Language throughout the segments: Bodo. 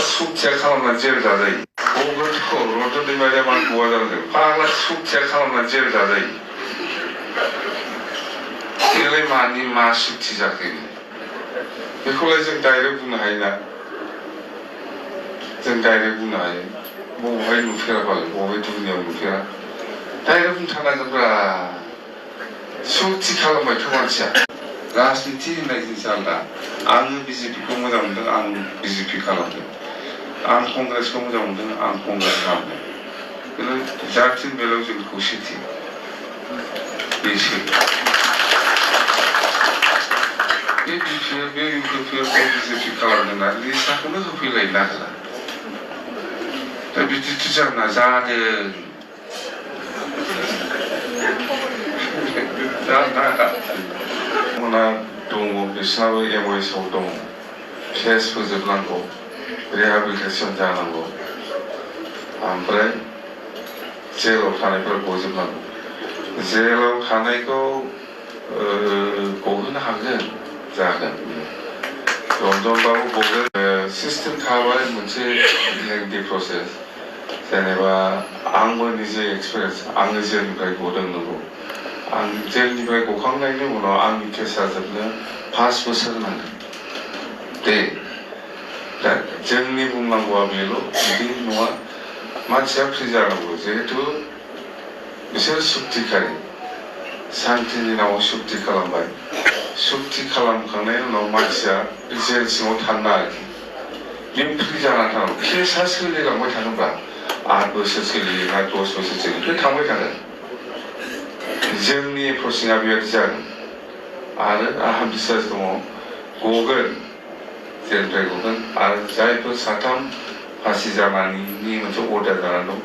숙제 खालामना जेल जाजायो बोदोखौ रन्जन दैमारिया मा गवा जादों फाग्ला 숙제 खालामना जेल जाजायो बेलाय मानि मा सुक्ति जाखो बेखौलाय जों डाइरेक्ट बुंनो हायो ना जों डाइरेक्ट बुंनो हायो बबेहाय नुफेराबालाय बबे दुनियाव नुफेरा डाइरेक्ट बुंथारनांगोनब्रा सुक्ति खालामबायथ' मानसिया राजनिति होननाय जिनिसा आलदा आङो बिजेपिखौ मोजां मोनदों आं बिजेपि खालामदों आं कंग्रेसखौ मोजां मोनदों आं कंग्रेस खालामदों खिन्थु जाथिनि बेलायाव जों खौसेथि बेसो बे इउपिपिएलखौ बिजेपि खालामदोंना लिस्टखौनो होफैलायनो नागिरा दा बिदिथ' जाना जादों मोना दङ बिसोरनाबो एमओएसआव दङ केस फोजोबनांगौ रिहेबिलिटेसन जानांगौ ओमफ्राय जेलाव थानायफोरा गजोबनांगौ जेलाव थानायखौ गहोनो हागोन जागोन रन्जनबाबो गगोन सिस्टेम थाबाय मोनसे लेंथि प्रसेस जेनेबा आंबो निजे एक्सपिरियेन्स आङो जेलनिफ्राय गदों नंगौ आं जेलनिफ्राय गखांनायनि उनाव आंनि केसा जोबनो 5 बोसोर नांगोन दे दा जोंनि बुंनांगौआ बेल' बिदि नङा मानसिया फ्रि जानांगौ जिहेतु बिसोर सुक्तिखारि शान्तिनि नामाव सुक्ति खालामबाय सुक्ति खालामखांनायनि उनाव मानसिया जेल सिङाव थानो आरोखि बे फ्रि जानानै थानांगौ केसा सोलिलांबाय थागोनब्ला 8 बोसोर सोलियो ना 10 बोसोर सोलियो बे थांबाय थागोन जोंनि प्रसिङा बेबायदि जागोन आरो आंहा बिश्वास दङ गगोन जेलनिफ्राय गगोन आरो जायफोर 3 फासि जानायनि मोनसे अर्डार जानानै दं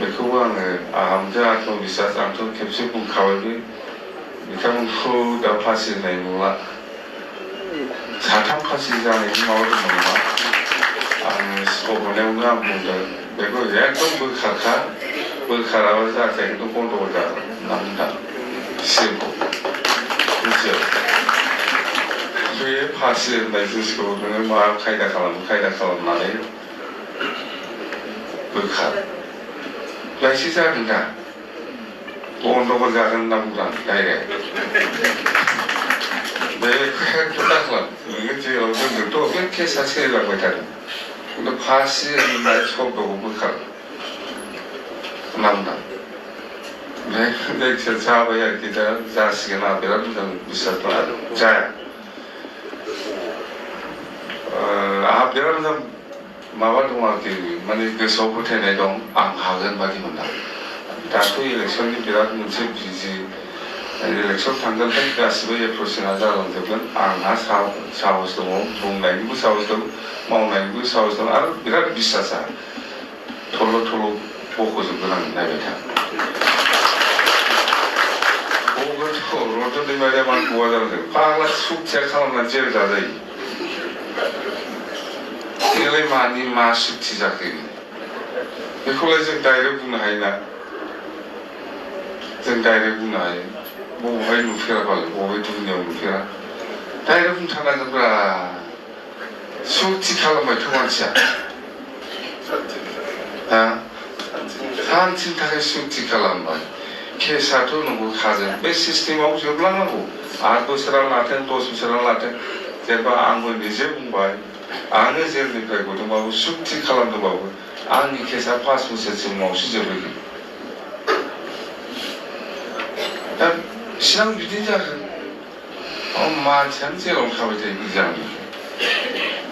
बेखौबो आंहा मोनसे आत्मबिश्वास आंथ' खेबसे बुंखाबायबो बिथांमोनखौ दा फासि होनाय नंला 3 फासि जानायनि माबा दङ नामा आङो सिगाङावनो आं बुंदों बेखौ एकदम बोखाराबा जाहाथे एकदम बन्द'बो जागोन होनना बुंदों सिएमखौ मिथियो बे फासि होननाय जिनिसखौ नोङो मा खायदा खालामनानै बोखार बेसो जादों दा बन्द'बो जागोन होनना बुंदों डाइरेक्ट बेखौ एकदम दाखालाम नोङो जेराव दोनदोंथ' बे केसा सोलिलांबाय थादों खिन्थु फासि होननाय शब्दखौ बोखार होनना बुंदों जायखिया जाबाय आरोखि दा जासिगोन आं बिराद मोजां बिश्वास दं आरो जाया आंहा बिराद मोजां माबा दं आरोखि माने गोसोआव फोथायनाय दं आं हागोन बादि मोनदां दाथ' इलेक्सननि बिराद मोनसे बिजि इलेक्सन थांगोनथाय गासिबो एप्रसिङा जालांजोबगोन आंहा साहस दङ बुंनायनिबो साहस दं मावनायनिबो साहस दं आरो बिराद बिश्वासा थल' बख'जोबगोन आं नायबाय था रन्जन दैमारिया मा गवा जादों फाग्ला सुक्तिया खालामना जेल जाजायो बेलाय मानि मा सुक्ति जाखो बेखौलाय जों डाइरेक्ट बुंनो हायो ना जों डाइरेक्ट बुंनो हायो बबेहाय नुफेराबालाय बबे दुनियाव नुफेरा डाइरेक्ट बुंथारनांगोनब्रा सुक्ति खालामबायथ' मानसिया शान्तिनि थाखाय सुक्ति खालामबाय केसाथ' नंगौ खागोन बे सिस्टेमाव जोबलांनांगौ 8 बोसोरानो लाथों 10 बोसोरानो लाथों जेनेबा आंबो निजे बुंबाय आङो जेलनिफ्राय गदोंबाबो सुक्ति खालामदोंबाबो आंनि केसा 5 बोसोरसिम उनावसो जोबहैगोन दा सिगां बिदिनो जागोन मानसियानो जेराव थाबाय थायो बिदि जागोन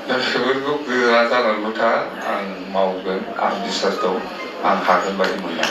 दा बेफोरखौ गोरा जानानैल' था आं मावगोन आं बिश्वास दं आं हागोन बायदि मोनदों